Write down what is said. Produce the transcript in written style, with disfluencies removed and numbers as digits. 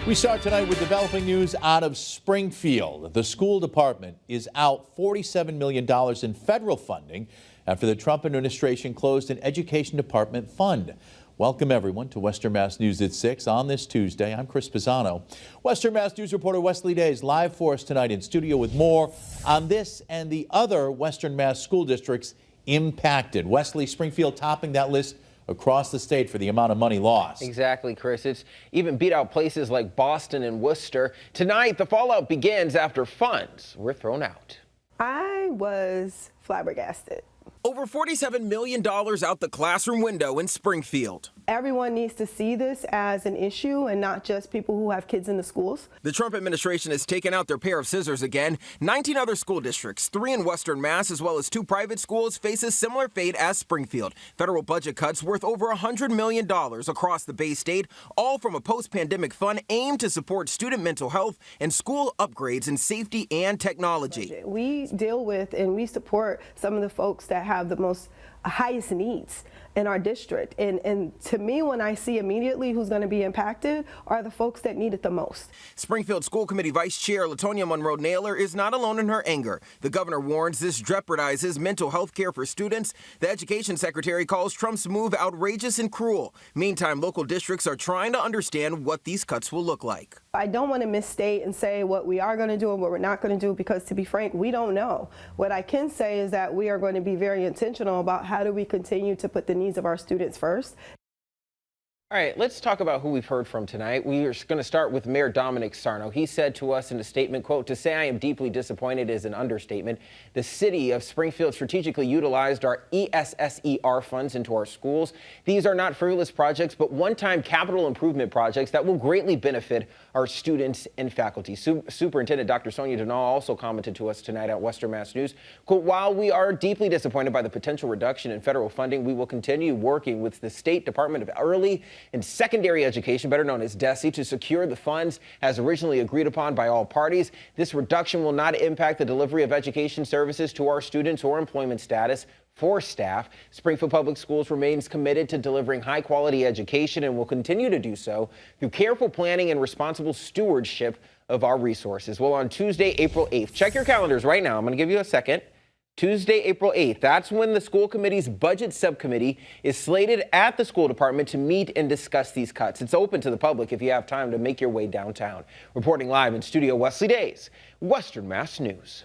We start tonight with developing news out of Springfield. The school department is out $47 million in federal funding after the Trump administration closed an education department fund. Welcome everyone to Western Mass News at 6 on this Tuesday. I'm Chris Pisano. Western Mass News reporter Wesley Days live for us tonight in studio with more on this and the other Western Mass school districts impacted. Wesley, Springfield topping that list across the state for the amount of money lost. Exactly, Chris. It's even beat out places like Boston and Worcester. Tonight, the fallout begins after funds were thrown out. I was flabbergasted. Over $47 million out the classroom window in Springfield. Everyone needs to see this as an issue and not just people who have kids in the schools. The Trump administration has taken out their pair of scissors again. 19 other school districts, 3 in Western Mass, as well as 2 private schools, face a similar fate as Springfield. Federal budget cuts worth over $100 million across the Bay State, all from a post-pandemic fund aimed to support student mental health and school upgrades in safety and technology. We deal with and we support some of the folks that have the most highest needs in our district. And to me, when I see immediately who's going to be impacted are the folks that need it the most. Springfield School Committee Vice Chair Latonia Monroe-Naylor is not alone in her anger. The governor warns this jeopardizes mental health care for students. The education secretary calls Trump's move outrageous and cruel. Meantime, local districts are trying to understand what these cuts will look like. I don't want to misstate and say what we are going to do and what we're not going to do, because to be frank, we don't know. What I can say is that we are going to be very intentional about how do we continue to put the needs of our students first. All right, let's talk about who we've heard from tonight. We are going to start with Mayor Dominic Sarno. He said to us in a statement, quote, "To say I am deeply disappointed is an understatement. The city of Springfield strategically utilized our ESSER funds into our schools. These are not frivolous projects, but one-time capital improvement projects that will greatly benefit our students and faculty." Superintendent Dr. Sonia Denal also commented to us tonight at Western Mass News, quote, "While we are deeply disappointed by the potential reduction in federal funding, we will continue working with the State Department of Early and Secondary Education, better known as DESE, to secure the funds as originally agreed upon by all parties. This reduction will not impact the delivery of education services to our students or employment status for staff. Springfield Public Schools remains committed to delivering high-quality education and will continue to do so through careful planning and responsible stewardship of our resources." Well, on Tuesday, April 8th, check your calendars right now. I'm going to give you a second. Tuesday, April 8th, that's when the school committee's budget subcommittee is slated at the school department to meet and discuss these cuts. It's open to the public if you have time to make your way downtown. Reporting live in studio, Wesley Days, Western Mass News.